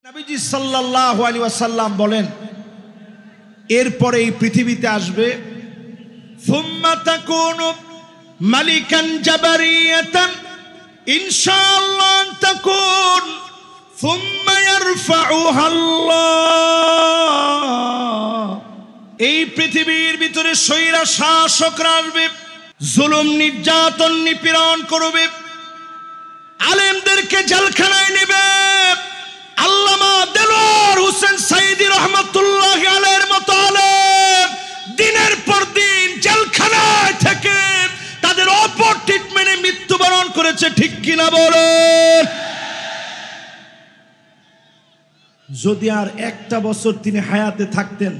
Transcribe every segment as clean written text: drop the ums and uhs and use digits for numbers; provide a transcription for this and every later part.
নবীজি সাল্লাল্লাহু আলাইহি ওয়াসাল্লাম বলেন, এরপরে এই পৃথিবীতে আসবে সুম্মা তাকুনু মালিকান জাবারিয়াতান ইনশাআল্লাহ তাকুন সুম্মা ইয়ারফাউহা আল্লাহ। এই পৃথিবীর ভিতরে স্বৈরা শাসকরা আসবে, জুলুম নির্যাতন নিপীড়ন করবে, আলেমদেরকে জেলখানায় নেবে। আল্লামা দেলোয়ার হোসেন সাইদি রহমাতুল্লাহি আলাইহির মতো আলেম দিনের পর দিন জেলখানায় থেকে তাদের অপর ট্রিটমেন্টে মৃত্যুবরণ করেছে, ঠিক কিনা বলেন? যদি আর একটা বছর তিনি হায়াতে থাকতেন,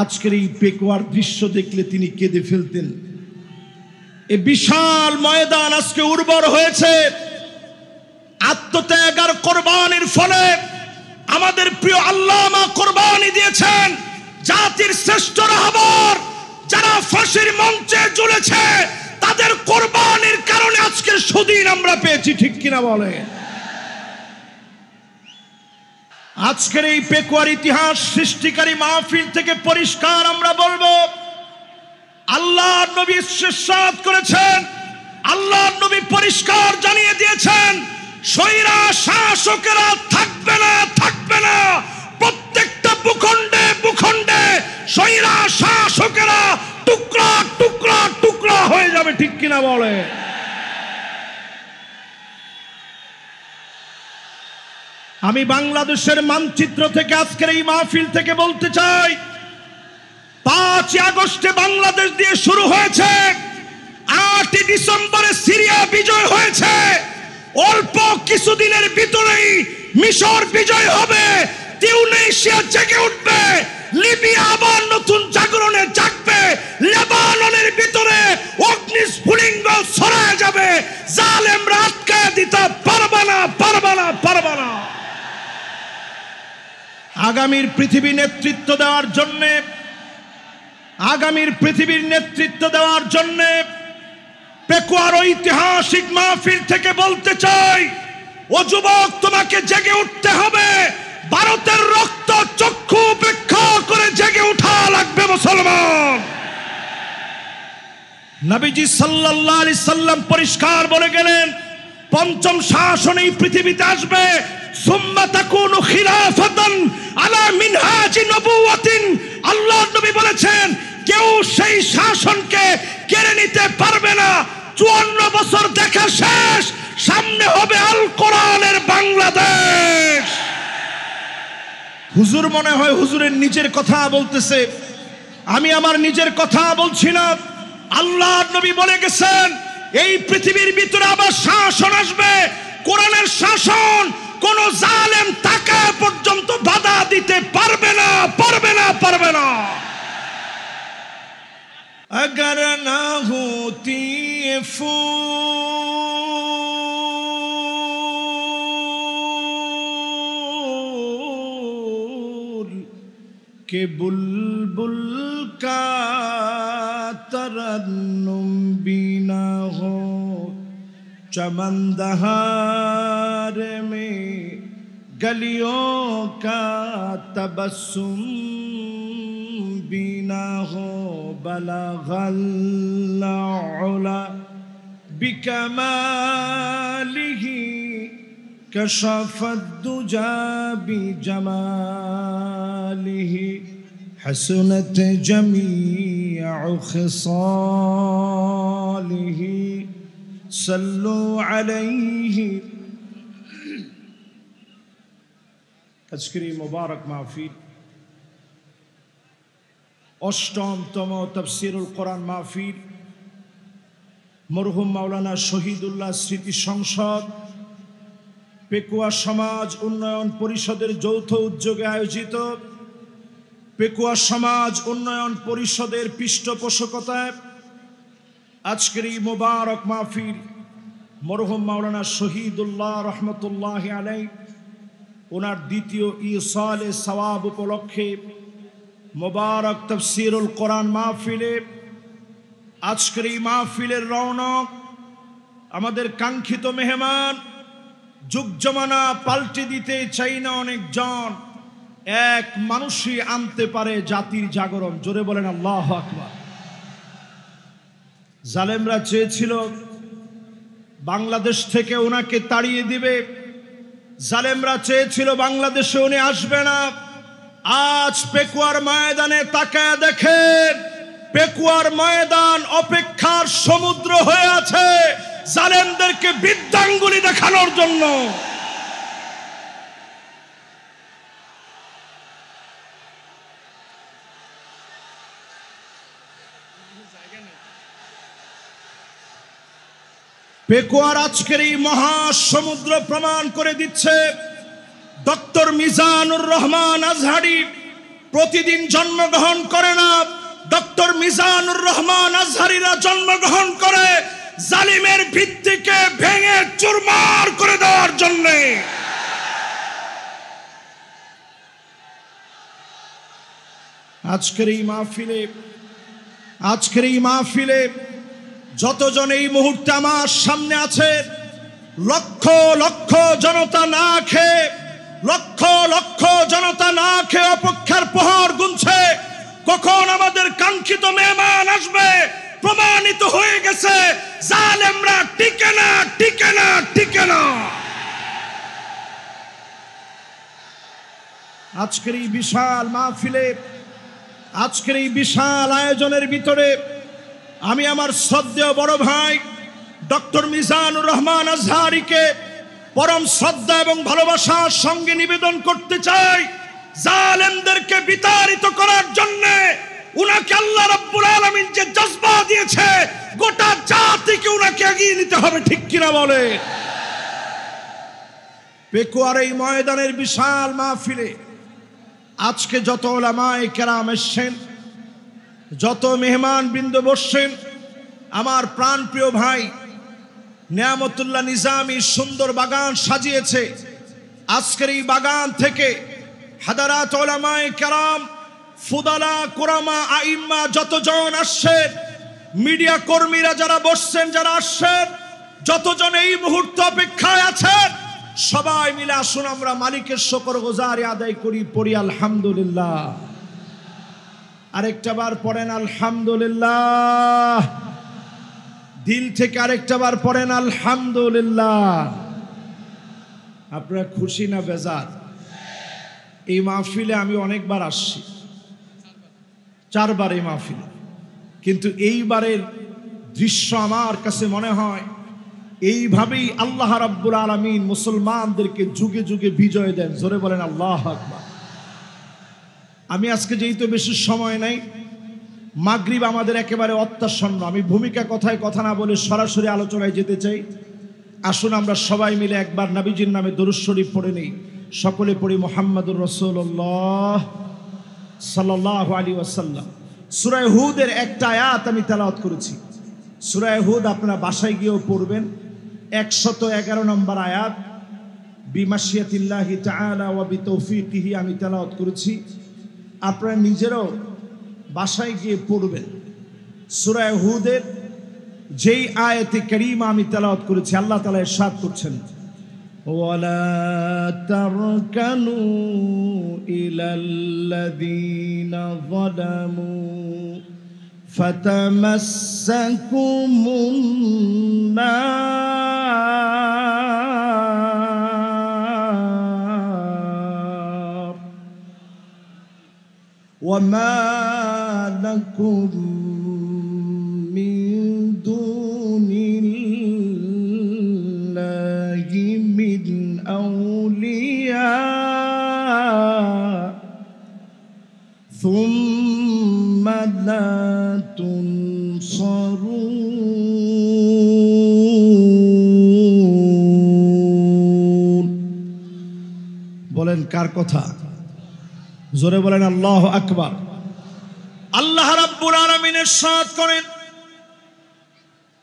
আজকের এই পেকুয়ার দৃশ্য দেখলে তিনি কেঁদে ফেলতেন। এই বিশাল ময়দান আজকে উর্বর হয়েছে আত্মত্যাগ আর কোরবানির ফলে। আমাদের প্রিয় আল্লামা কোরবানি দিয়েছেন, জাতির শ্রেষ্ঠ রাহবার যারা ফাঁসির মঞ্চে ঝুলেছে তাদের কোরবানির কারণে আজকের সুদিন আমরা পেয়েছি, ঠিক কিনা বলে? আজকের এই পেকুয়ার ইতিহাস সৃষ্টিকারী মাহফিল থেকে পরিষ্কার আমরা বলবো, আল্লাহর নবী ইরশাদ করেছেন, আল্লাহর নবী পরিষ্কার জানিয়ে দিয়েছেন, স্বৈরা শাসকেরা থাকবে না, থাকবে না। প্রত্যেকটা ভূখণ্ডে ভূখণ্ডে স্বৈরা শাসকেরা টুকরা টুকরা টুকরা হয়ে যাবে, ঠিক কিনা বলে? আমি বাংলাদেশের মানচিত্র থেকে আজকের এই মাহফিল থেকে বলতে চাই, 5 আগস্টে বাংলাদেশ দিয়ে শুরু হয়েছে, 8 ডিসেম্বরে সিরিয়া বিজয় হয়েছে, অল্প কিছুদিনের ভিতরেই মিশর বিজয় হবে, তিউনিসিয়া জেগে উঠবে, লিবিয়া আবার নতুন জাগরণে জাগবে, লেবাননের ভিতরে অগ্নিস্ফুলিঙ্গ ছড়ায় যাবে, জালেমরা আটকায় দিতে পারবে না, পারবে না, পারবে না। আগামীর পৃথিবী নেতৃত্ব দেওয়ার জন্য, আগামীর পৃথিবীর নেতৃত্ব দেওয়ার জন্য পেকুয়ার ঐতিহাসিক মাহফিল থেকে বলতে চাই, ও যুবক, তোমাকে জেগে উঠতে হবে। ভারতের রক্ত চক্ষু উপেক্ষা করে জেগে উঠা লাগবে মুসলমান। নবীজি সাল্লাল্লাহু আলাইহি সাল্লাম পরিষ্কার বলে গেলেন, পঞ্চম শাসন এই পৃথিবীতে আসবে, সুম্মা তাকুনু খিলাফাতান আলা মিনহাজি নবুওয়াতিন। আল্লাহর নবী বলেছেন, কেউ সেই শাসনকে কেড়ে নিতে পারবে না। 54 বছর দেখা শেষ, সামনে হবে আল কোরআনের বাংলাদেশ। হুজুর মনে হয় হুজুরের নিজের কথা বলতেছে, আমি আমার নিজের কথা বলছি না। আল্লাহর নবী বলে গেছেন, এই পৃথিবীর ভিতরে আবার শাসন আসবে, কোরআনের শাসন। কোন জালেম তাকে পর্যন্ত বাধা দিতে পারবে না, পারবে না, পারবে না। अगर ना होती ये फूल के बुलबुल का तरन्नुम भी ना हो, चमन दहार में गलियों का तबस्सुम भी ना हो, बलगल उला बिकमालिही कशफत दुजा बिजमालिही हसनत जमीअ खिसालिही सल्लु अलैहि। আজকের এই মুবারক মাহফিল অষ্টমতম তাফসীরুল কোরআন মাহফিল মরহুম মাওলানা শহীদুল্লাহ স্মৃতি সংসদ পেকুয়া সমাজ উন্নয়ন পরিষদের যৌথ উদ্যোগে আয়োজিত, পেকুয়া সমাজ উন্নয়ন পরিষদের পৃষ্ঠপোষকতায় আজকের এই মুবারক মাহফিল মরহুম মাওলানা শহীদুল্লাহ রহমতুল্লাহি আলাইহি ওনার দ্বিতীয় ইসালে সওয়াব উপলক্ষে মুবারক তাফসীরুল কোরআন মাহফিলে আজকের এই মাহফিলের রৌনক আমাদের কাঙ্ক্ষিত মেহমান যুগ জমানা পাল্টে দিতে চাই না অনেকজন, এক মানুষই আনতে পারে জাতির জাগরণ। জোরে বলেন আল্লাহু আকবার। জালেমরা চেয়েছিল বাংলাদেশ থেকে ওনাকে তাড়িয়ে দিবে, জালেমরা চেয়েছিল বাংলাদেশে উনি আসবে না। আজ পেকুয়ার ময়দানে তাকায় দেখেন, পেকুয়ার ময়দান অপেক্ষার সমুদ্র হয়ে আছে জালেমদেরকে বৃদ্ধাঙ্গুলি দেখানোর জন্য। পেকুয়ার আজকের এই মহাসমুদ্র প্রমাণ করে দিচ্ছে ডক্টর মিজানুর রহমান আজহারি প্রতিদিন জন্মগ্রহণ করে না, ডক্টর মিজানুর রহমান আজহারিরা জন্মগ্রহণ করে জালিমের ভিত্তিকে ভেঙে চুরমার করে দেওয়ার জন্য। আজকের এই মাহফিলে যতজন এই মুহূর্তে আমার সামনে আছে, লক্ষ লক্ষ জনতা না খেয়ে, লক্ষ লক্ষ জনতা না খেয়ে অপেক্ষার প্রহর গুনছে কখন আমাদের কাঙ্ক্ষিত মেহমান আসবে। প্রমাণিত হয়ে গেছে জালেমরা টিকে না, টিকে না, টিকে না। আজকের এই বিশাল মাহফিলে, আজকের এই বিশাল আয়োজনের ভিতরে আমি আমার শ্রদ্ধেয় বড় ভাই ডক্টর মিজানুর রহমান আজহারিকে পরম শ্রদ্ধা এবং ভালোবাসার সঙ্গে নিবেদন করতে চাই, জালেমদেরকে বিতাড়িত করার জন্য উনাকে আল্লাহ রাব্বুল আলামিন যে জজবা দিয়েছে, গোটা জাতিকে উনাকে এগিয়ে নিতে হবে। ঠিক কিনা বলে? পেকুয়ার এই ময়দানের বিশাল মাহফিলে আজকে যত উলামায়ে কেরাম এসেছেন, যত মেহমান বৃন্দ বসছেন, আমার প্রাণপ্রিয় ভাই নিয়ামতুল্লাহ নিজামী সুন্দর বাগান সাজিয়েছে। আজকের এই বাগান থেকে হাদারাত উলামায়ে কেরাম, ফুদালা, কুরামা, আইম্মা যতজন আসছেন, মিডিয়া কর্মীরা যারা বসছেন, যারা আসছেন, যতজন এই মুহূর্তে অপেক্ষায় আছেন, সবাই মিলে আসুন আমরা মালিকের শুকরগুজারি আদায় করি, পড়ি আলহামদুলিল্লাহ। আরেকটা বার পড়েন আলহামদুলিল্লাহ, দিল থেকে আরেকটা বার পড়েন আলহামদুলিল্লাহ। আপনারা খুশি না বেজার? এই মাহফিলে আমি অনেকবার আসছি, 4 বার এই মাহফিলে, কিন্তু এইবারের দৃশ্য আমার কাছে মনে হয় এইভাবেই আল্লাহ রাব্বুল আলামিন মুসলমানদেরকে যুগে যুগে বিজয় দেন। জোরে বলেন আল্লাহু আকবার। আমি আজকে যেহেতু বেশি সময় নাই, মাগরিব আমাদের একেবারে অত্যাসন্ন, আমি ভূমিকা কথায় কথা না বলে সরাসরি আলোচনায় যেতে চাই। আসুন আমরা সবাই মিলে একবার নবীজির নামে দরুদ শরীফ পড়ে নেই। সকলে পড়ি মুহাম্মাদুর রাসূলুল্লাহ সাল্লাল্লাহু আলাইহি ওয়াসাল্লাম। সূরা হুদের একটা আয়াত আমি তেলাওয়াত করেছি। সূরা হুদ আপনারা বাসায় গিয়েও পড়বেন, 111 নম্বর আয়াত। বিমাশিয়াতিল্লাহি তাআলা ওয়া বিতৌফিকিহি আমি তেলাওয়াত করেছি, আপনারা নিজেরাও বাসায় গিয়ে পড়বেন। সূরা হুদের যেই আয়াতে কারীমা আমি তেলাওয়াত করেছি, আল্লাহ তাআলা ইরশাদ করছেন, ওয়ালা তারকানু ইলাল্লাযীনা যালামু ফাতামাসসাকুমুন নার ওয়ামা লাকুম মিন দুনিল্লাহি মিন আউলিয়া সুম্মা লা তুনসারুন। বলেন কার কথা? জোরে বলেন আল্লাহু আকবার। আল্লাহ রাব্বুল আলামিন ইরশাদ করেন,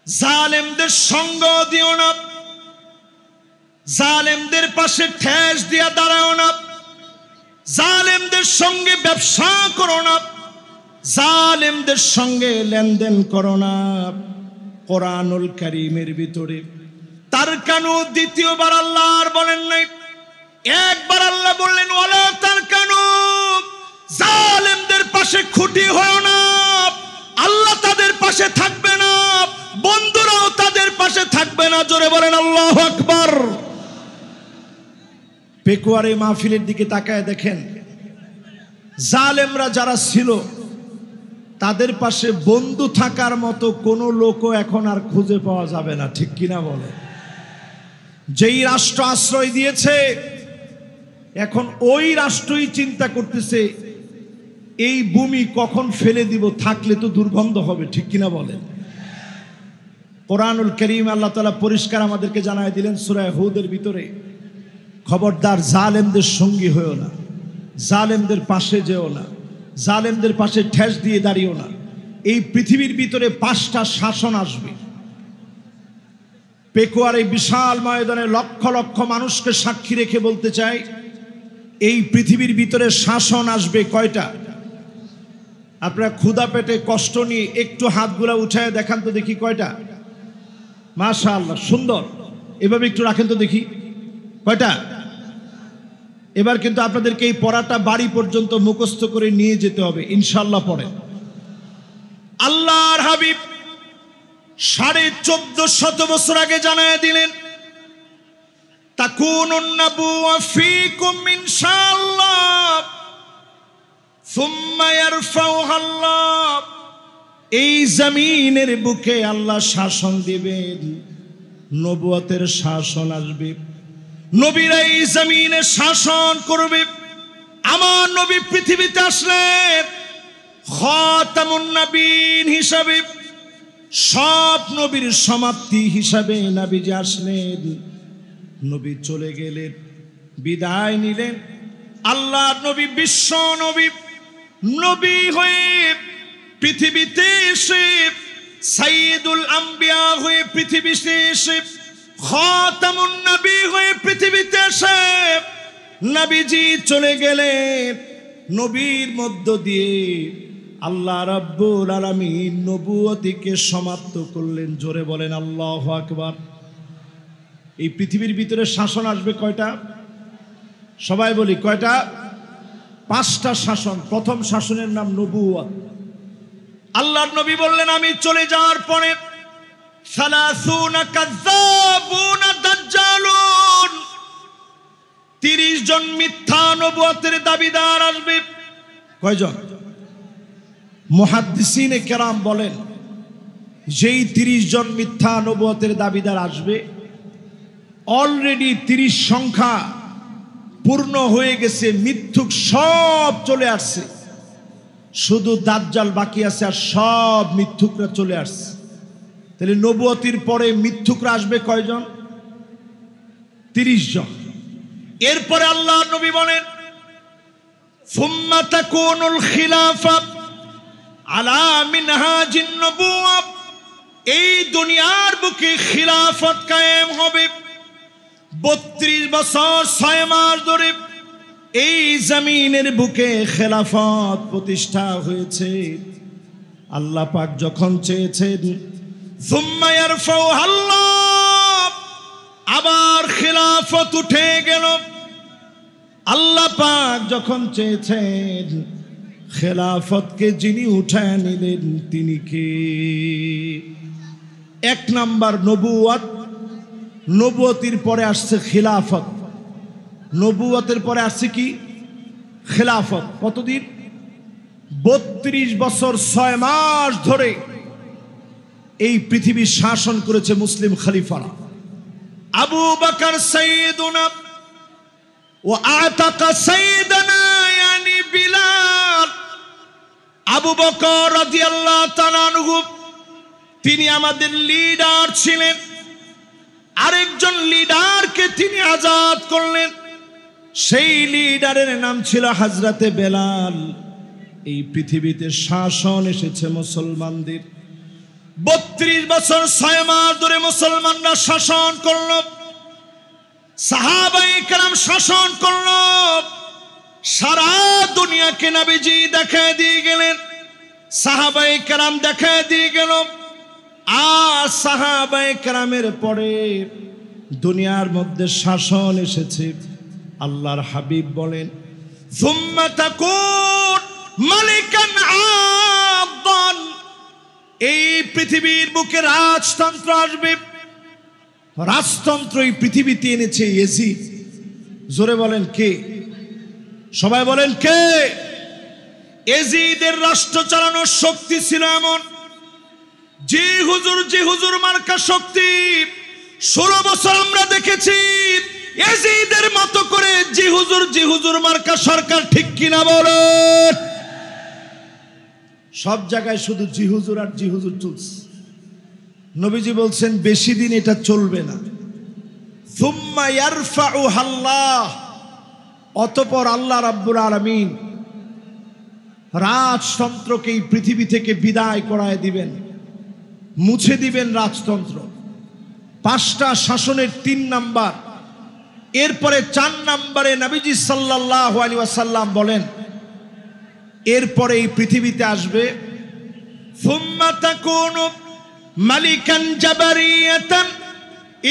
জালেমদের সঙ্গ দিও না, জালেমদের পাশে ঠেস দিয়া দাঁড়াও না, জালেমদের সঙ্গে ব্যবসা করো না, জালেমদের সঙ্গে লেনদেন করো না। কোরআনুল কারীমের ভিতরে তার কানু দ্বিতীয়বার আল্লাহ আর বলেন নাই, একবার আল্লাহ বললেন ওয়ালা তার কানু, জালেমদের পাশে খুঁটি হয় না, আল্লাহ তাদের পাশে থাকবে না, বন্ধুরাও তাদের পাশে থাকবে না। জোরে বলেন আল্লাহু আকবার। পেকুয়ারে মাহফিলের দিকে তাকায় দেখেন, জালেমরা যারা ছিল তাদের পাশে বন্ধু থাকার মতো কোনো লোকও এখন আর খুঁজে পাওয়া যাবে না, ঠিক কিনা বলে? যেই রাষ্ট্র আশ্রয় দিয়েছে এখন ওই রাষ্ট্রই চিন্তা করতেছে এই ভূমি কখন ফেলে দিব, থাকলে তো দুর্গন্ধ হবে, ঠিক কিনা বলেন? কোরআনুল কারীম আল্লাহ তাআলা পরিষ্কার আমাদেরকে জানায় দিলেন সূরা হুদের ভিতরে, খবরদার জালেমদের সঙ্গী হয়েও না, জালেমদের পাশে যেও না, জালেমদের পাশে ঠেস দিয়ে দাঁড়িয়েও না। এই পৃথিবীর ভিতরে 5টা শাসন আসবে। পেকুয়ার এই বিশাল ময়দানে লক্ষ লক্ষ মানুষকে সাক্ষী রেখে বলতে চাই, এই পৃথিবীর ভিতরে শাসন আসবে কয়টা? আপনারা ক্ষুধা পেটে কষ্ট নিয়ে একটু হাতগুলা উঠায় দেখান তো দেখি কয়টা? মাশাআল্লাহ, সুন্দর। এভাবে একটু রাখেন তো দেখি কয়টা। এবার কিন্তু আপনাদেরকে এই পড়াটা বাড়ি পর্যন্ত মুখস্থ করে নিয়ে যেতে হবে ইনশাআল্লাহ। পড়ে আল্লাহর হাবিব 1450 বছর আগে জানায় দিলেন, তাকুনুন নাবুওয়া ফীকুম ইনশাআল্লাহ সুম্মা ইয়ারফাউহা আল্লাহ। এই জমিনের বুকে আল্লাহ শাসন দিবেন, নবুয়তের শাসন আসবে, নবীরা এই জমিনে শাসন করবে। আমার নবী পৃথিবীতে আসলেন খাতামুন নবীন হিসাবে, সব নবীর সমাপ্তি হিসাবে নবীজি আসলেন। নবী চলে গেলেন, বিদায় নিলেন। আল্লাহ নবী বিশ্ব নবী, নবী হয়ে পৃথিবীতে এসে, সাইয়্যিদুল আম্বিয়া হয়ে পৃথিবীতে এসে, খাতামুন নবী হয়ে পৃথিবীতে এসে নবীজি চলে গেলেন। নবীর মধ্য দিয়ে আল্লাহ রাব্বুল আলামিন নবুয়তিকে সমাপ্ত করলেন। জোরে বলেন আল্লাহু আকবার। এই পৃথিবীর ভিতরে শাসন আসবে কয়টা? সবাই বলি কয়টা? 5টা শাসন। প্রথম শাসনের নাম নবুয়ত। আল্লাহর নবী বললেন আমি চলে যাওয়ার পরে 30 জন মিথ্যা নবুয়তের দাবিদার আসবে। কয়জন? মুহাদ্দিসিনে কেরাম বলেন যেই 30 জন মিথ্যা নবুয়তের দাবিদার আসবে, অলরেডি 30 সংখ্যা পূর্ণ হয়ে গেছে, মিথ্যুক সব চলে আসছে, শুধু দাজ্জাল বাকি আছে, আর সব মিথ্যুকরা চলে আসছে। তাহলে নবুয়তির পরে মিথ্যুকরা আসবে কয়জন? 30 জন। এরপরে আল্লাহ নবী বলেন সুম্মা তাকুনুল খিলাফা আলা মিনহাজিন নবুওয়া। এই দুনিয়ার বুকে খিলাফত কায়েম হবে। 32 বছর 6 মাস ধরে এই জমিনের বুকে খেলাফত প্রতিষ্ঠা হয়েছে। আল্লাহ পাক যখন চেয়েছেন সুম্মা ইয়ারফাউহা আল্লাহ, আবার খেলাফত উঠে গেল। আল্লাহ পাক যখন চেয়েছেন খেলাফতকে যিনি উঠায় নিলেন তিনি কে? 1 নাম্বার নবুয়ত। নবুয়তির পরে আসছে খিলাফত। নবুয়তের পরে আসছে কি? খেলাফত। কতদিন? 32 বছর 6 মাস ধরে এই পৃথিবী শাসন করেছে মুসলিম খলিফারা। আবু বকর সাইয়্যিদুনা ওয়া আতাকা সাইয়্যিদানা ইয়ানি বিলাল। আবু বকর রাদিয়াল্লাহু তাআলা আনহু তিনি আমাদের লিডার ছিলেন। আরেকজন লিডারকে তিনি আজাদ করলেন, সেই লিডারের নাম ছিল হযরতে বেলাল। এই পৃথিবীতে শাসন এসেছে মুসলমানদের। 32 বছর 6 মাস ধরে মুসলমানরা শাসন করলো, সাহাবায়ে কেরাম শাসন করলো, সারা দুনিয়াকে নবীজি দেখায় দিয়ে গেলেন, সাহাবায়ে কেরাম দেখায় দিয়ে গেল। আর সাহাবায়ে কেরামের পরে দুনিয়ার মধ্যে শাসন এসেছে। আল্লাহর হাবিব বলেন, সুম্মা তাকুন মালিকান আদান, এই পৃথিবীর বুকে রাজতন্ত্র আসবে। রাজতন্ত্র এই পৃথিবীতে এনেছে ইয়াজিদ। জোরে বলেন কে? সবাই বলেন কে? ইয়াজিদের রাষ্ট্র চালানোর শক্তি ছিল এমন, জি হুজুর মার্কা শক্তি। 16 বছর আমরা দেখেছি ইয়াজিদের মতো করে জি হুজুর মার্কা সরকার, ঠিক কিনা বলেন? সব জায়গায় শুধু জি হুজুর আর জি হুজুর চলছে। নবীজি বলছেন বেশি দিন এটা চলবে না। সুম্মা ইয়ারফাউহাল্লাহ, অতঃপর আল্লাহ রাব্বুল আলামিন রাজতন্ত্রকে এই পৃথিবী থেকে বিদায় করায় দিবেন, মুছে দিবেন রাজতন্ত্র। 5টা শাসনের 3 নাম্বার। এরপরে 4 নম্বরে নবীজি সাল্লাল্লাহু আলাইহি ওয়াসাল্লাম বলেন, এরপরে এই পৃথিবীতে আসবে সুম্মা তাকুনু মালিকান জাবারিয়াতান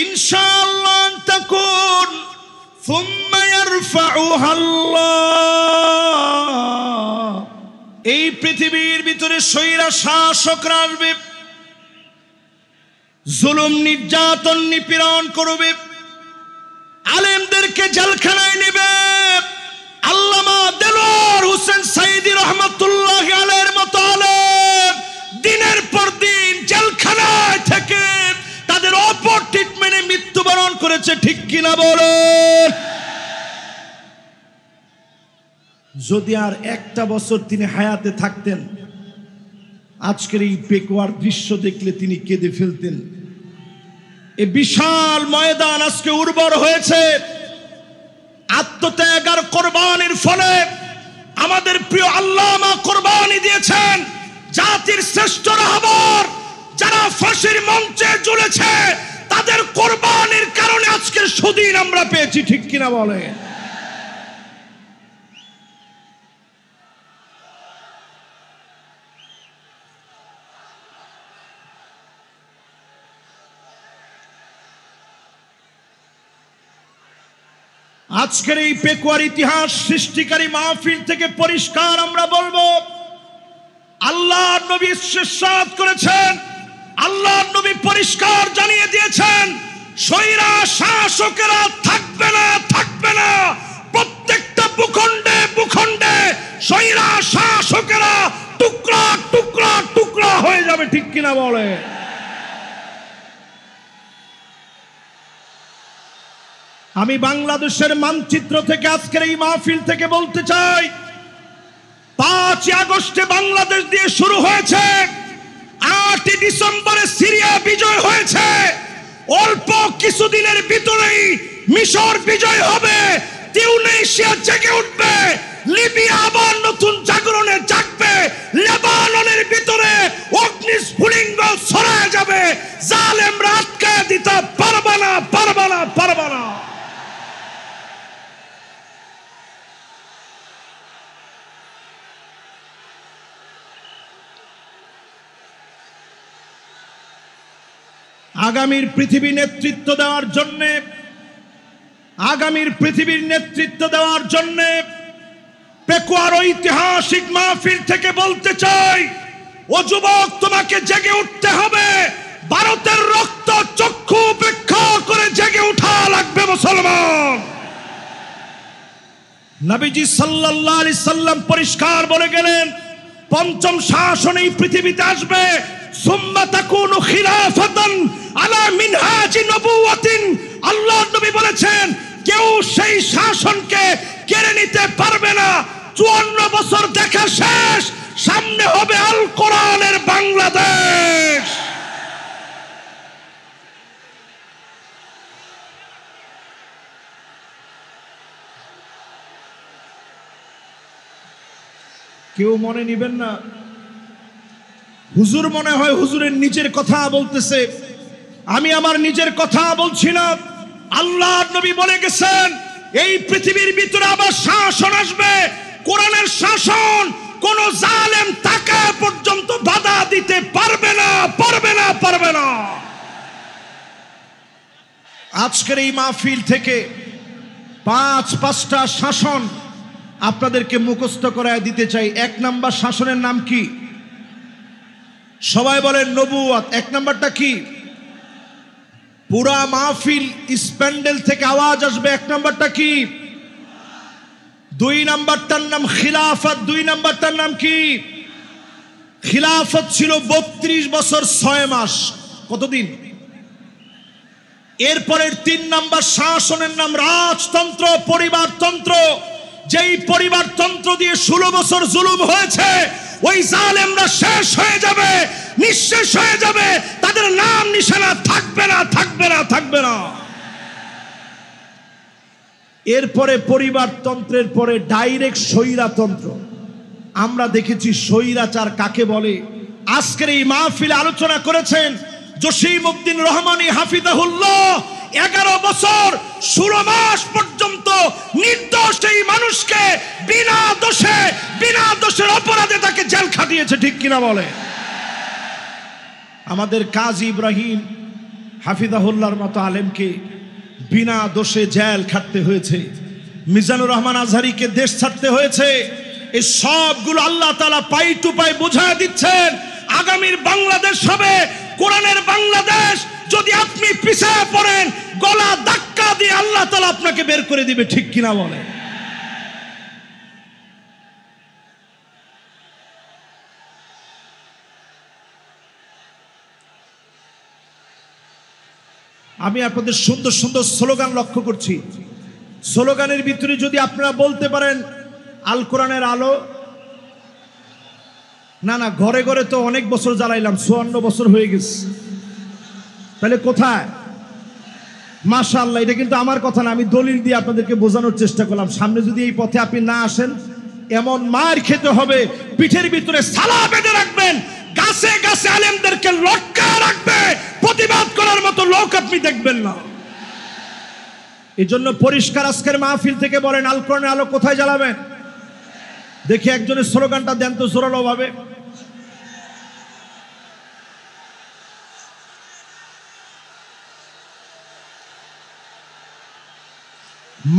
ইনশাআল্লাহ তাকুন সুম্মা ইয়ারফাউহাল্লাহ, এই পৃথিবীর ভিতরে স্বৈরা শাসকরা আসবে, জুলুম নির্যাতন নিপীড়ন করবে, আলেমদেরকে জেলখানায় নেবে। আল্লামা দেলোয়ার হোসেন সাইদি রহমাতুল্লাহ আলাইহির মতো আলেম দিনের পর দিন জেলখানায় থেকে তাদের অপর ট্রিটমেন্টে মৃত্যুবরণ করেছে, ঠিক কিনা বলেন? যদি আর একটা বছর তিনি হায়াতে থাকতেন, আজকের এই পেকুয়ার দৃশ্য দেখলে তিনি কেঁদে ফেলতেন। এই বিশাল ময়দান আজকে উর্বর হয়েছে আত্মত্যাগ আর কোরবানির ফলে। আমাদের প্রিয় আল্লামা কোরবানি দিয়েছেন। জাতির শ্রেষ্ঠ রাহবার যারা ফাঁসির মঞ্চে ঝুলেছে, তাদের কোরবানির কারণে আজকে সুদিন আমরা পেয়েছি, ঠিক কিনা বলে? আজকের এই পেকুয়ার ইতিহাস সৃষ্টিকারী মাহফিল থেকে পরিষ্কার আমরা বলবো, আল্লাহর নবী ইরশাদ করেছেন, আল্লাহর নবী পরিষ্কার জানিয়ে দিয়েছেন, স্বৈরা শাসকেরা থাকবে না, থাকবে না। প্রত্যেকটা ভূখণ্ডে ভূখণ্ডে স্বৈরা শাসকেরা টুকরা টুকরা টুকরা হয়ে যাবে, ঠিক কিনা বলে? আমি বাংলাদেশের মানচিত্র থেকে আজকের এই মাহফিল থেকে বলতে চাই, 5 আগস্টে বাংলাদেশ দিয়ে শুরু হয়েছে, 8 ডিসেম্বরে সিরিয়া বিজয় হয়েছে, অল্প কিছুদিনের ভিতরেই মিশর বিজয় হবে, তিউনিসিয়া জেগে উঠবে, লিবিয়া আবার নতুন জাগরণে জাগবে, লেবাননের ভিতরে অগ্নিস্ফুলিঙ্গ ছড়ায় যাবে, জালেমরা আটকায় দিতে পারবে না, পারবে না, পারবে না। আগামীর পৃথিবী নেতৃত্ব দেওয়ার জন্য, আগামীর পৃথিবীর নেতৃত্ব দেওয়ার জন্য পেকুয়ার ঐতিহাসিক মাহফিল থেকে বলতে চাই, ও যুবক, তোমাকে জেগে উঠতে হবে। ভারতের রক্ত চক্ষু উপেক্ষা করে জেগে উঠা লাগবে মুসলমান। নবীজি সাল্লাল্লাহু আলাইহি সাল্লাম পরিষ্কার বলে গেলেন, 5ম শাসন এই পৃথিবীতে আসবে, সুম্মা তাকুনু খিলাফাতান আলা মিনহাজি নবুওয়াতিন। আল্লাহর নবী বলেছেন, কেউ সেই শাসনকে কেড়ে নিতে পারবে না। 54 বছর দেখা শেষ, সামনে হবে আল কোরআনের বাংলাদেশ। কেউ মনে নিবেন না, হুজুর মনে হয় হুজুরের নিজের কথা বলতেছে। আমি আমার নিজের কথা বলছি না। আল্লাহর নবী বলে গেছেন, এই পৃথিবীর ভিতরে আবার শাসন আসবে, কোরআনের শাসন। কোন জালেম টাকা পর্যন্ত বাধা দিতে পারবে না, পারবে না, পারবে না। আজকের এই মাহফিল থেকে পাঁচটা শাসন আপনাদেরকে মুখস্থ করায় দিতে চাই। 1 নাম্বার শাসনের নাম কি? সবাই বলেন নবুয়ত। 1 নাম্বারটা কি? পুরা মাহফিল স্প্যান্ডেল থেকে আওয়াজ আসবে। 1 নাম্বারটা কি? 2 নাম্বারটার নাম খিলাফত। 2 নাম্বারটার নাম কি? খিলাফত ছিল 32 বছর 6 মাস। কতদিন? এরপরের 3 নাম্বার শাসনের নাম রাজতন্ত্র, পরিবারতন্ত্র। যেই পরিবারতন্ত্র দিয়ে 16 বছর জুলুম হয়েছে, ওই জালেমরা শেষ হয়ে যাবে, নিঃশেষ হয়ে যাবে, তাদের নাম নিশানা থাকবে না, থাকবে না, থাকবে না। এরপরে পরিবারতন্ত্রের পরে ডাইরেক্ট স্বৈরাতন্ত্র। আমরা দেখেছি স্বৈরাচার কাকে বলে। আজকের এই মাহফিলে আলোচনা করেছেন জসিমউদ্দিন রহমানী হাফিজাহুল্লাহ। 11 বছর 16 মাস পর্যন্ত নির্দোষ এই মানুষকে বিনা দোষের অপরাধে তাকে জেল খাটিয়েছে। ঠিক কিনা বলে? আমাদের কাজী ইব্রাহিম হাফিজাহুল্লাহর মতো আলেমকে বিনা দোষে জেল খাটতে হয়েছে। মিজানুর রহমান আজহারিকে দেশ ছাড়তে হয়েছে। এই সবগুলো আল্লাহ তাআলা পাই টু পাই বুঝায় দিচ্ছেন। আগামীর বাংলাদেশ হবে কোরআনের বাংলাদেশ। যদি আপনি পিছায় পড়েন, গলা ধাক্কা দিয়ে আল্লাহ তাআলা আপনাকে বের করে দিবে। ঠিক কিনা বলে? আমি আপনাদের সুন্দর সুন্দর স্লোগান লক্ষ্য করছি। স্লোগানের ভিতরে যদি আপনারা বলতে পারেন আল কোরআনের আলো, না না, ঘরে ঘরে তো অনেক বছর জ্বালাইলাম, 54 বছর হয়ে গেছে, তাহলে কোথায়? মাশাআল্লাহ, এটা কিন্তু আমার কথা না, আমি দলিল দিয়ে আপনাদেরকে বোঝানোর চেষ্টা করলাম। সামনে যদি এই পথে আপনি না আসেন, এমন মার খেতে হবে, পিঠের ভিতরে সালা বেঁধে রাখবেন, গাছে গাছে আলেমদেরকে লটকা রাখবে, প্রতিবাদ করার মতো লোক আপনি দেখবেন না। এই জন্য পরিষ্কার আজকের মাহফিল থেকে বলেন আল কোরআনের আলো কোথায় জ্বালাবেন? দেখি একজনের স্লোগানটা দেন তো জোরালো ভাবে।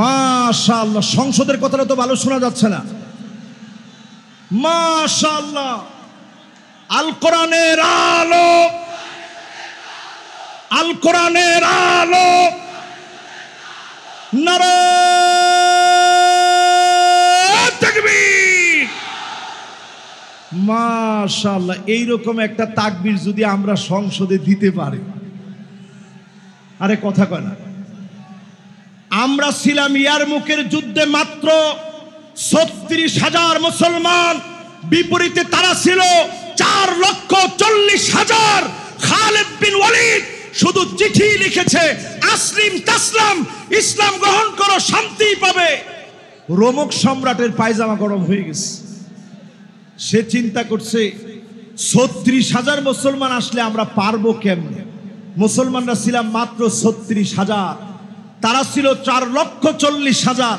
মাশাআল্লাহ, সংসদের কথাটা তো ভালো শোনা যাচ্ছে না। মাশাআল্লাহ, আল কোরআনের আলো, আল কোরআনের আলো, নারে তাকবীর। মাশাআল্লাহ, এইরকম একটা তাকবীর যদি আমরা সংসদে দিতে পারি, আরে কথা কয় না। আমরা ছিলাম ইয়ারমুকের যুদ্ধে মাত্র 36,000 মুসলমান, বিপরীতে তারা ছিল 4,40,000। খালিদ বিন ওয়ালিদ শুধু চিঠি লিখেছে, আসলিম তাসলাম, ইসলাম গ্রহণ করো, শান্তি পাবে। রোমক সম্রাটের পায়জামা গরম হয়ে গেছে। সে চিন্তা করছে 36,000 মুসলমান আসলে আমরা পারবো কেমনে? মুসলমানরা ছিলাম মাত্র 36,000, তারা ছিল 4,40,000।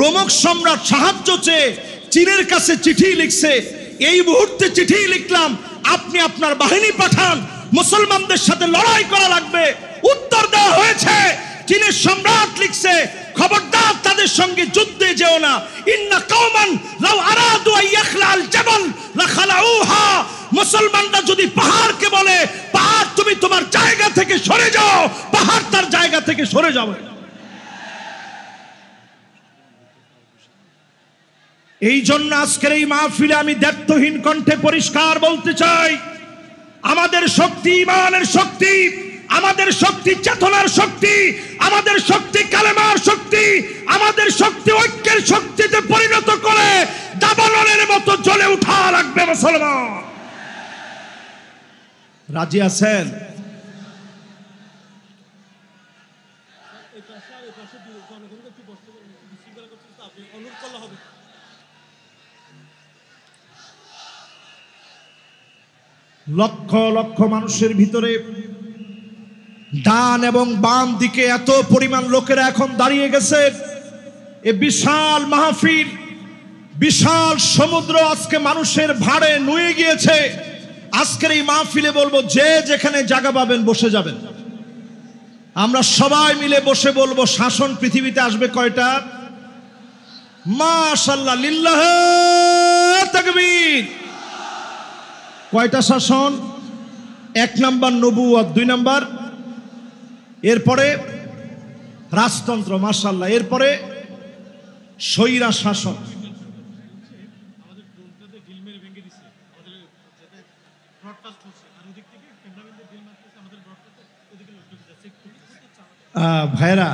রোমক সম্রাট সাহায্য চেয়ে চীনের কাছে চিঠি লিখছে, এই মুহূর্তে চিঠি লিখলাম, আপনি আপনার বাহিনী পাঠান, মুসলমানদের সাথে লড়াই করা লাগবে। উত্তর দেওয়া হয়েছে, চীনের সম্রাট লিখছে, খবরদার তাদের সঙ্গে যুদ্ধে যেও না। ইন্না কওমান লাউ আরাদু আইয়াখলাল জাবাল লাখালাউহা। মুসলমানরা যদি পাহাড়কে বলে, পাহাড় তুমি তোমার জায়গা থেকে সরে যাও, পাহাড় তার জায়গা থেকে সরে যাবে। এই জন্য আজকের এই মাহফিলে আমি দায়িত্বহীন কণ্ঠে পরিষ্কার বলতে চাই, আমাদের শক্তি ঈমানের শক্তি, আমাদের শক্তি চেতনার শক্তি, আমাদের শক্তি কালেমার শক্তি, আমাদের শক্তি ঐক্যের শক্তিতে পরিণত করে দাবানলের মতো জ্বলে উঠা লাগবে মুসলমান। রাজি আছেন? লক্ষ লক্ষ মানুষের ভিতরে ডান এবং বাম দিকে এত পরিমাণ লোকেরা এখন দাঁড়িয়ে গেছে। এ বিশাল মাহফিল, বিশাল সমুদ্র আজকে মানুষের ভাড়ে নুয়ে গিয়েছে। আজকের এই মাহফিলে বলবো, যে যেখানে জায়গা পাবেন বসে যাবেন। আমরা সবাই মিলে বসে বলবো শাসন পৃথিবীতে আসবে কয়টা? মাশাআল্লাহ, লিল্লাহ তাকবীর। কয়টা শাসন? 1 নাম্বার নবুয়ত, 2 নাম্বার এরপরে রাজতন্ত্র, মাশাআল্লাহ, এরপরে স্বৈরা শাসন। ভাইরা,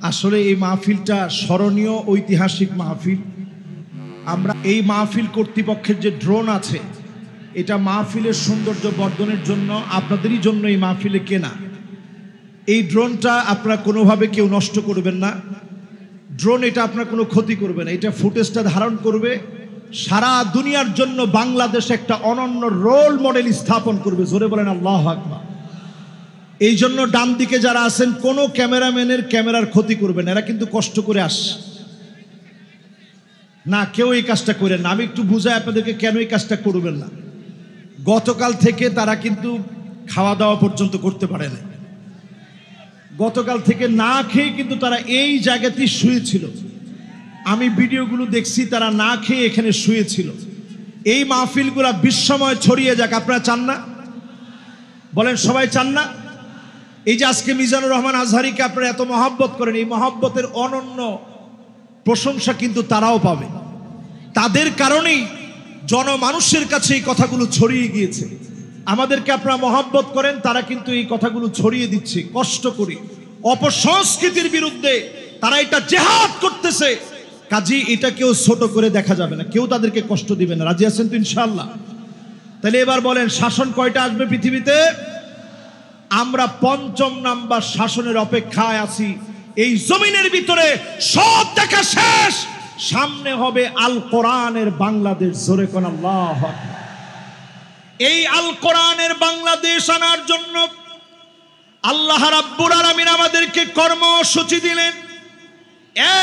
আসলে এই মাহফিলটা স্মরণীয় ঐতিহাসিক মাহফিল। আমরা এই মাহফিল কর্তৃপক্ষের যে ড্রোন আছে, এটা মাহফিলের সৌন্দর্য বর্ধনের জন্য, আপনাদেরই জন্য এই মাহফিলে কেনা। এই ড্রোনটা আপনারা কোনোভাবে কেউ নষ্ট করবেন না। ড্রোন এটা আপনার কোনো ক্ষতি করবে না। এটা ফুটেজটা ধারণ করবে, সারা দুনিয়ার জন্য বাংলাদেশ একটা অনন্য রোল মডেল স্থাপন করবে। জোরে বলেন আল্লাহু আকবার। এই জন্য ডান দিকে যারা আছেন, কোনো ক্যামেরাম্যানের ক্যামেরার ক্ষতি করবেন। এরা কিন্তু কষ্ট করে আসছে না, কেউ এই কাজটা করেন না। আমি একটু বুঝাই আপনাদেরকে কেন এই কাজটা করবেন না। গতকাল থেকে তারা কিন্তু খাওয়া দাওয়া পর্যন্ত করতে পারে না। গতকাল থেকে না খেয়ে কিন্তু তারা এই জায়গাতেই শুয়েছিল। আমি ভিডিওগুলো দেখছি, তারা না খেয়ে এখানে শুয়েছিল। এই মাহফিলগুলা বিশ্বময় ছড়িয়ে যাক, আপনারা চান না? বলেন, সবাই চান না? এই যে আজকে মিজানুর রহমান আজহারীকে আপনারা এত মহব্বত করেন, এই মহব্বতের অনন্য প্রশংসা কিন্তু তারাও পাবে। তাদের কারণেই জনমানুষের কাছে এই কথাগুলো ছড়িয়ে গিয়েছে। আমাদেরকে আপনারা মহব্বত করেন, তারা কিন্তু এই কথাগুলো ছড়িয়ে দিচ্ছে কষ্ট করে। অপসংস্কৃতির বিরুদ্ধে তারা এটা জেহাদ করতেছে। কাজী এটা কেউ ছোট করে দেখা যাবে না, কেউ তাদেরকে কষ্ট দিবে না। রাজি আছেন তো ইনশাআল্লাহ? তাহলে এবার বলেন, শাসন কয়টা আসবে পৃথিবীতে? আমরা 5ম নাম্বার শাসনের অপেক্ষায় আছি। এই জমিনের ভিতরে সব দেখা শেষ, সামনে হবে আল কোরআনের বাংলাদেশ। জোরে কোন আল্লাহু আকবার। এই আল কোরআনের বাংলাদেশ আনার জন্য আল্লাহ রাব্বুল আলামিন আমাদেরকে কর্মসূচি দিলেন।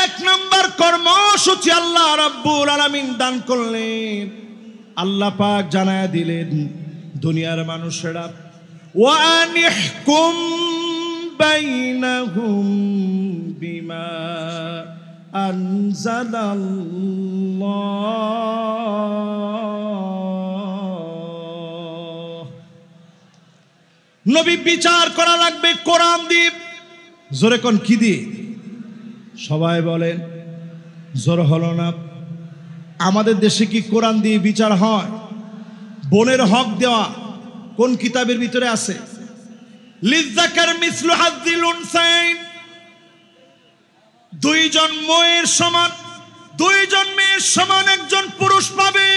1 নাম্বার কর্মসূচি আল্লাহ রাব্বুল আলামিন দান করলেন। আল্লাহ পাক জানায়া দিলেন, দুনিয়ার মানুষেরা, ওয়ানিহকুম বাইনাহুম বিমা আনজালাল্লাহ। নবী বিচার করা লাগবে কোরআন দিয়ে। জোরে কোন কি দিয়ে? সবাই বলেন, জোর হলো না। আমাদের দেশে কি কোরআন দিয়ে বিচার হয়? বোনের হক দেওয়া কোন কিতাবের ভিতরে আছে? লিযাকার মিসলু হাযিল উনসাইন। 2 জন মেয়ের সমান, 2 জন মেয়ের সমান একজন পুরুষ পাবে।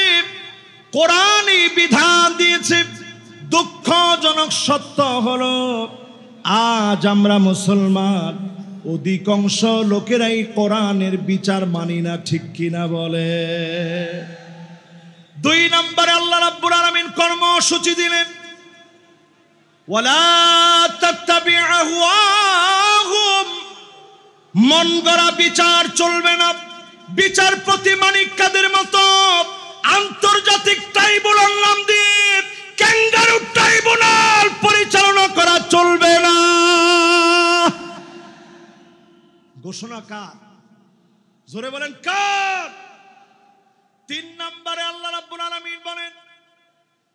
কোরআনই বিধান দিয়েছে। দুঃখজনক সত্য হলো, আজ আমরা মুসলমান অধিকাংশ লোকেরাই কোরআনের বিচার মানি না। ঠিক কিনা বলে? 2 নম্বরে আল্লাহ রাব্বুল আলামিন কর্মসূচি দিলেন, ওয়ালা তাত্তাবি আহওয়াহুম। মন গড়া বিচার চলবে না। বিচারপতি মানিক কাদের মতো আন্তর্জাতিক ট্রাইব্যুনাল নাম দিয়ে ক্যাঙ্গারু ট্রাইব্যুনাল পরিচালনা করা চলবে না। ঘোষণা কার? জোরে বলেন কার? 3 নম্বরে আল্লাহ রাব্বুল আলামিন বলেন,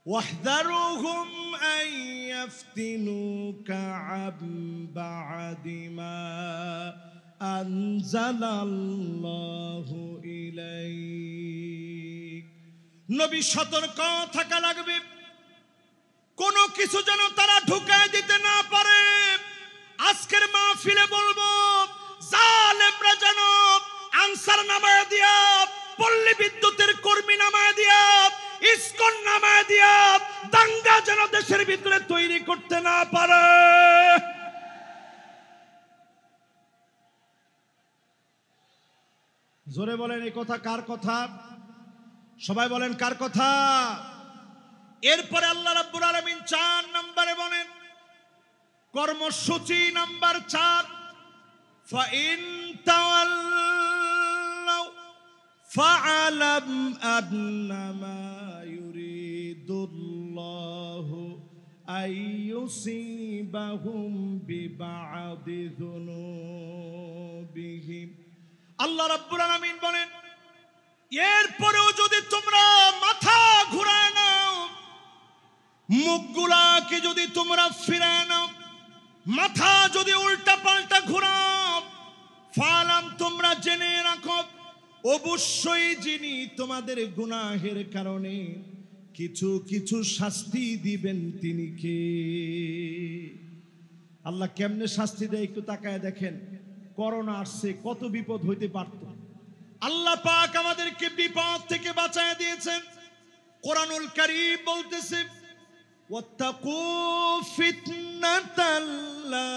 ওয়াহদারুহুম আন ইয়াফতিনুকা আন বা'দি মা আনজালাল্লাহু ইলাইক। নবী সতর্ক থাকা লাগবে, কোনো কিছু যেন তারা ঢুকায় দিতে না পারে। আজকের মাহফিলে বলবো, জালেমরা যেন আনসার নামায় দিয়া, পল্লী বিদ্যুতের কর্মী নামায় দিয়া, ইসকন নামায় দিয়া দাঙ্গা যেন দেশের ভিতরে তৈরি করতে না পারে। জোরে বলেন, এই কথা কার কথা? সবাই বলেন, কার কথা? এরপরে আল্লাহ রাব্বুল আলামিন 4 নম্বরে বলেন, কর্মসূচি নাম্বার 4, ফাইন তাওয়াল্লাউ ফাআলাম আন্নামা ইউরিদুল্লাহু আইয়ুসিবাহুম বিবাদি যুনুবিহিম। আল্লাহ রাব্বুল আলামিন বলেন, এরপরেও যদি তোমরা মাথা ঘুরায় নাও, মুখগুলাকে যদি তোমরা ফিরায় নাও, মাথা যদি উল্টা পাল্টা ঘুরাও, ফালাম তোমরা জেনে রাখো, অবশ্যই যিনি তোমাদের গুনাহের কারণে কিছু কিছু শাস্তি দিবেন তিনি কে? আল্লাহ কেমনে শাস্তি দেয় একটু তাকায় দেখেন। করোনা আসছে, কত বিপদ হইতে পারত। আল্লাহ পাক আমাদেরকে বিপদ থেকে বাঁচায় দিয়েছেন। কোরআনুল কারীম বলতেছে, ওয়াত্তাকু ফিতনাতাল লা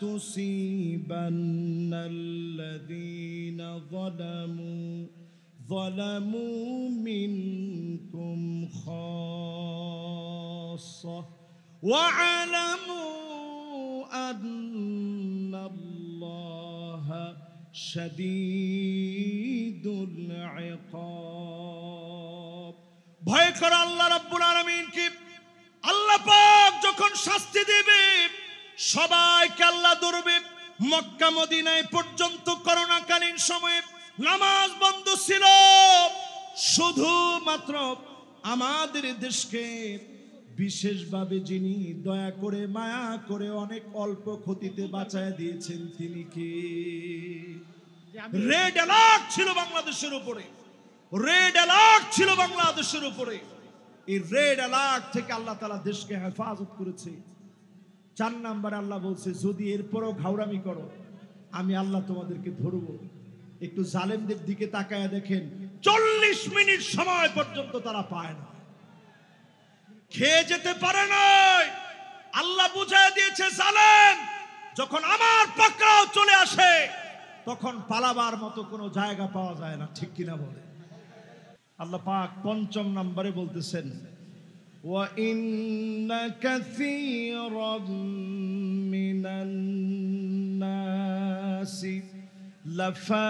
তুসিবান্নাল্লাযীনা যালামু মিনকুম খাসসা ওয়া'লামু আন্নাল্লাহা শাদীদুল ইকাব। ভয় কর আল্লাহ রাব্বুল আলামিনকে। আল্লাহ পাক যখন শাস্তি দেবে সবাইকে আল্লাহ ধরবে। মক্কা মদিনায় পর্যন্ত করোনাকালীন সময়ে নামাজ বন্ধ ছিল, শুধুমাত্র আমাদের দেশকে বিশেষভাবে যিনি দয়া করে মায়া করে অনেক অল্প ক্ষতিতে বাঁচায় দিয়েছেন তিনি কে? রেড অ্যালার্ট ছিল বাংলাদেশের উপরে, রেড অ্যালার্ট ছিল বাংলাদেশের উপরে। এই রেড অ্যালার্ট থেকে আল্লাহ তাআলা দেশকে হেফাজত করেছে। 4 নম্বরে আল্লাহ বলছে, যদি এরপরও ঘাউরামি করো আমি আল্লাহ তোমাদেরকে ধরবো। একটু জালেমদের দিকে তাকায় দেখেন, 40 মিনিট সময় পর্যন্ত তারা পায় না, খেয়ে যেতে পারে না। আল্লাহ বুঝায় দিয়েছে, জালেম যখন আমার পাকড়াও চলে আসে তখন পালাবার মতো কোনো জায়গা পাওয়া যায় না, ঠিক কিনা বলে? আল্লাহ পাক 5 নম্বরে বলতেছেন, ওয়া ইন্না কাসীরাম মিনান নাসি লাফাসিকুন।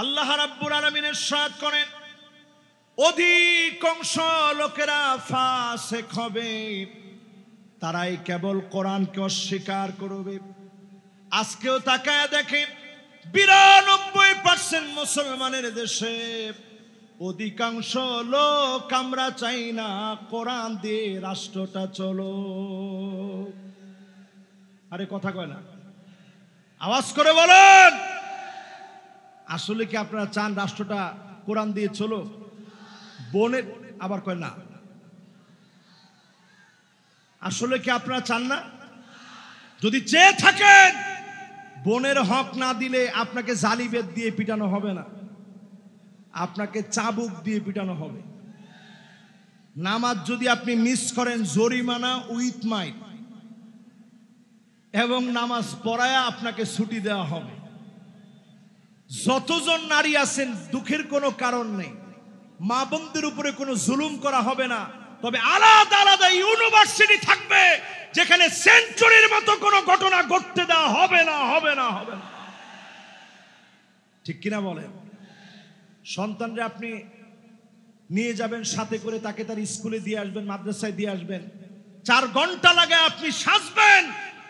আল্লাহ রাব্বুল আলামিন ইরশাদ করেন, অধিকাংশ লোকেরা ফাসিক হবে, তারাই কেবল কোরআনকে অস্বীকার করবে। আজকেও তাকায় দেখে 92% মুসলমানের দেশে অধিকাংশ লোক আমরা চাই না কোরআন দিয়ে রাষ্ট্রটা চলো। আরে কথা কয় না, আওয়াজ করে বলেন, আসলে কি আপনারা চান রাষ্ট্রটা কোরআন দিয়ে চলো? বোনের আবার কয় না, আসলে কি আপনারা চান না? যদি চেয়ে থাকেন, বোনের হক না দিলে আপনাকে জালিবেদ দিয়ে পিটানো হবে না, আপনাকে চাবুক দিয়ে পিটানো হবে। নামাজ যদি আপনি মিস করেন, জরিমানা উইথ মাইন, এবং নামাজ পড়ায়া আপনাকে ছুটি দেওয়া হবে। যতজন নারী আছেন দুঃখের কোনো কারণ নেই, মা বোনদের উপরে কোনো জুলুম করা হবে না। তবে আলাদা আলাদা ইউনিভার্সিটি থাকবে যেখানে সেঞ্চুরির মতো কোনো ঘটনা ঘটতে দেওয়া হবে না, হবে না, হবে না, ঠিক কিনা বলেন? সন্তানরে আপনি নিয়ে যাবেন সাথে করে, তাকে তার স্কুলে দিয়ে আসবেন, মাদ্রাসায় দিয়ে আসবেন, 4 ঘন্টা লাগে আপনি সাজবেন,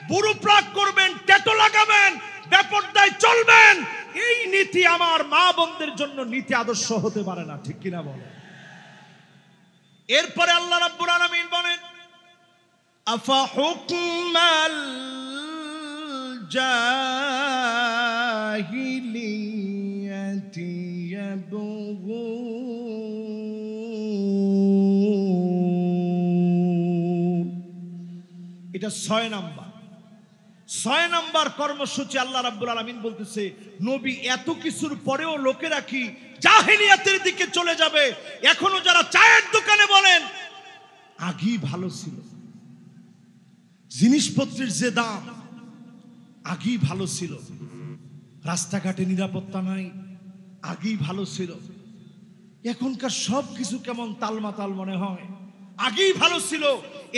বুড়ো প্রাক করবেন, ট্যাটু লাগাবেন, বেপরদায় চলবেন। এই নীতি আমার মা বোনদের জন্য নীতি আদর্শ হতে পারে না, ঠিক কিনা বলেন? এরপরে আল্লাহ রাব্বুল আলামিন বলেন, আফা হুকমাল জাহিলিয়াতি ইয়াবগুন। এটা 6 নাম্বার। 6 নাম্বার কর্মসূচি আল্লাহ রাব্বুল আলামিন বলতেছে, নবী এত কিছুর পরেও লোকেরা কি জাহেলিয়াতের দিকে চলে যাবে? এখনো যারা চায়ের দোকানে বলেন আগেই ভালো ছিল, জিনিসপত্রের যে দাম আগেই ভালো ছিল, রাস্তাঘাটে নিরাপত্তা নাই, আগেই ভালো ছিল, এখনকার সব কিছু কেমন তালমাতাল মনে হয়, আগেই ভালো ছিল,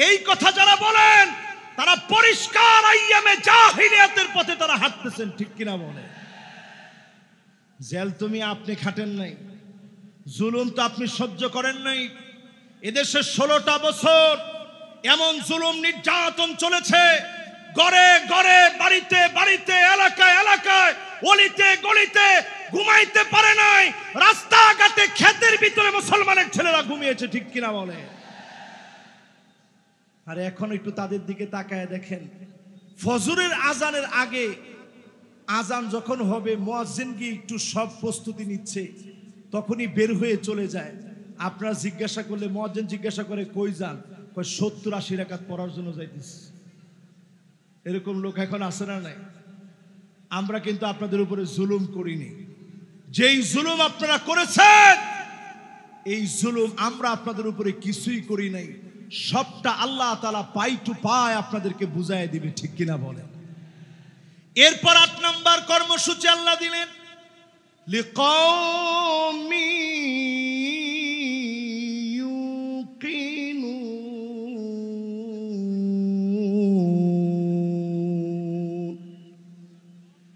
এই কথা যারা বলেন তারা পরিষ্কার আইয়ামে জাহিলিয়াতের পথে তারা হাঁটতেছেন, ঠিক কিনা বলে? জেল তুমি আপনি খাটেন নাই, জুলুম তো আপনি সহ্য করেন নাই। এদেশে 16টা বছর এমন জুলুম নির্যাতন চলেছে, ঘরে ঘরে, বাড়িতে বাড়িতে, এলাকায় এলাকায়, অলিতে গলিতে ঘুমাইতে পারে নাই, রাস্তাঘাটে ক্ষেতের ভিতরে মুসলমানের ছেলেরা ঘুমিয়েছে, ঠিক কিনা বলে? আর এখন একটু তাদের দিকে তাকায় দেখেন, ফজরের আজানের আগে আজান যখন হবে, মুয়াজ্জিন গিয়ে একটু সব প্রস্তুতি নিচ্ছে, তখনই বের হয়ে চলে যায়। আপনারা জিজ্ঞাসা করলে, মুয়াজ্জিন জিজ্ঞাসা করে কই যান, কয় 70-80 রাকাত পড়ার জন্য যাইতেছে। এরকম লোক এখন আছে না নাই? আমরা কিন্তু আপনাদের উপরে জুলুম করিনি। যেই জুলুম আপনারা করেছেন, এই জুলুম আমরা আপনাদের উপরে কিছুই করি নাই। সবটা আল্লাহ তাআলা পাই টু পাই আপনাদেরকে বুঝায় দিবে, ঠিক কিনা বলেন? এরপর 8 নম্বর কর্মসূচি আল্লাহ দিলেন, লিকাওমি ইউকিনুন।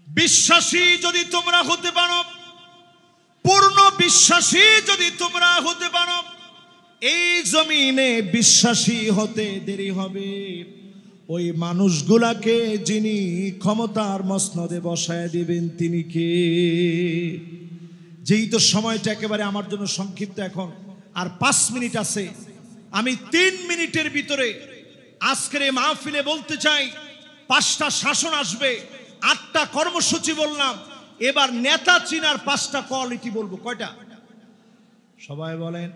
বিশ্বাসী যদি তোমরা হতে পারো, পূর্ণ বিশ্বাসী যদি তোমরা হতে পারো, এই জমিনে বিশ্বাসী হতে দেরি হবে ওই মানুষগুলাকে যিনি ক্ষমতার মসনদে বসায় দিবেন তিনি কে? যেই তো সময়টা একেবারে আমার জন্য সংক্ষিপ্ত, এখন আর 5 মিনিট আছে। আমি 3 মিনিটের ভিতরে আজকের এই মাহফিলে বলতে চাই, 5টা শাসন আসবে, 8টা কর্মসূচি বললাম। এবার নেতা চিনার 5টা কোয়ালিটি বলবো। কয়টা? সবাই বলেন।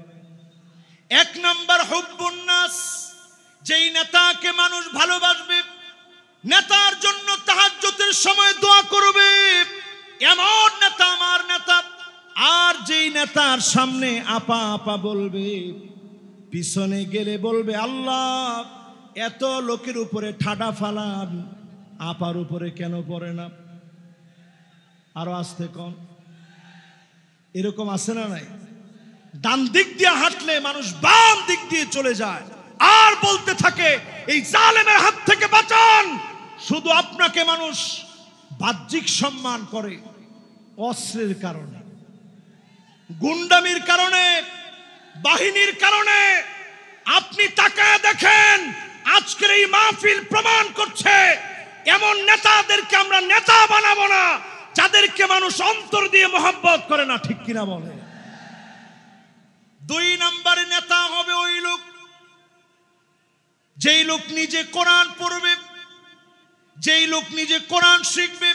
1 নম্বর হুব্বুন নাস, যেই নেতাকে মানুষ ভালোবাসবে, নেতার জন্য তাহাজ্জুদের সময় দোয়া করবে, এমন নেতা আমার নেতা। আর যেই নেতার সামনে আপা আপা বলবে, পিছনে গেলে বলবে আল্লাহ এত লোকের উপরে ঠাডা ফালান, আপার উপরে কেন পড়ে না? আরো আসতে কোন? এরকম আছে না নাই? ডান দিক দিয়ে হাঁটলে মানুষ বাম দিক দিয়ে চলে যায়, আর বলতে থাকে এই জালেমের হাত থেকে বাঁচান। শুধু আপনাকে মানুষ বাহ্যিক সম্মান করে অস্ত্রের কারণে, গুন্ডামির কারণে, বাহিনীর কারণে। আপনি তাকায় দেখেন, আজকের এই মাহফিল প্রমাণ করছে এমন নেতাদেরকে আমরা নেতা বানাবো না যাদেরকে মানুষ অন্তর দিয়ে মহব্বত করে না, ঠিক কিনা বলে? 2 নম্বরে নেতা হবে ওই লোক, যেই লোক নিজে কোরআন পড়বে, যেই লোক নিজে কোরআন শিখবে।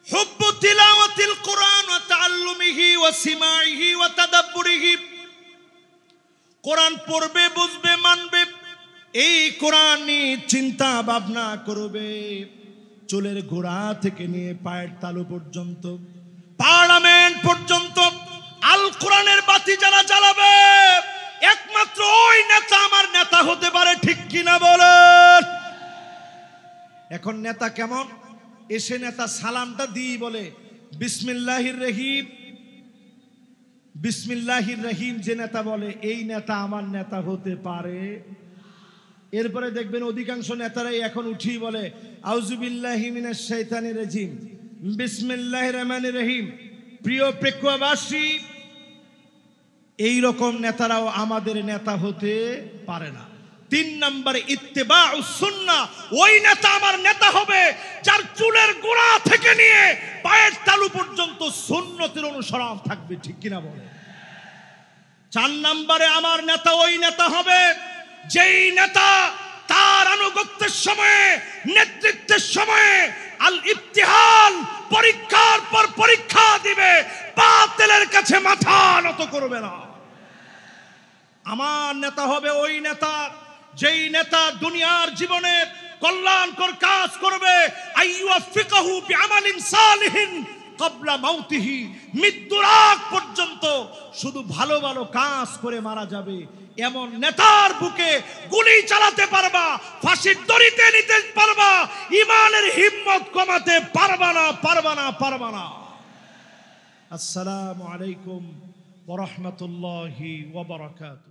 হুব্বু তিলাওয়াতিল কোরআন ওয়া তাআল্লুমিহি ওয়া সিমাইহি ওয়া তাদাব্বুরিহি। কোরআন পড়বে, বুঝবে, মানবে, এই কোরআন নিয়ে চিন্তা ভাবনা করবে, চুলের গোড়া থেকে নিয়ে পায়ের তালু পর্যন্ত, পার্লামেন্ট পর্যন্ত আল কোরআনের বাতি যারা জ্বালাবে, একমাত্র ওই নেতা আমার নেতা হতে পারে, ঠিক কিনা বলেন? এখন নেতা কেমন? এসে নেতা সালামটা দিয়ে বলে বিসমিল্লাহির রহিম, বিসমিল্লাহির রহিম। যে নেতা বলে এই নেতা আমার নেতা হতে পারে। এরপরে দেখবেন অধিকাংশ নেতারাই এখন উঠি বলে আউযুবিল্লাহি মিনাশ শাইতানির রাজিম, বিসমিল্লাহির রহমানির রহিম। প্রিয় প্রেক্ষাবাসী, এই রকম নেতারাও আমাদের নেতা হতে পারে না। 3 নম্বরে ইত্তেবাউস সুন্নাহ, ওই নেতা আমার নেতা হবে যার চুলের গোড়া থেকে নিয়ে পায়ের তালু পর্যন্ত সুন্নতের অনুসরণ থাকবে, ঠিক কিনা বলে? 4 নম্বরে আমার নেতা ওই নেতা হবে যেই নেতা তার আনুগত্যের সময়ে, নেতৃত্বের সময়ে আল ইবতিহাল, পরীক্ষার পর পরীক্ষা দিবে, বাতিলের কাছে মাথা নত করবে না। আমার নেতা হবে ওই নেতা যেই নেতা দুনিয়ার জীবনে কল্যাণকর কাজ করবে, আইয়ুফিকাহু বিআমালিন সালিহিন ক্বাবলা মাউতিহি। মৃত্যুর আগ পর্যন্ত শুধু ভালো ভালো কাজ করে মারা যাবে, এমন নেতার বুকে গুলি চালাতে পারবা, ফাঁসির দড়িতে নিতে পারবা, ঈমানের হিম্মত কমাতে পারবা না, পারবা না, পারবা না। আসসালামু আলাইকুম ওয়া রাহমাতুল্লাহি ওয়া বারাকাতুহু।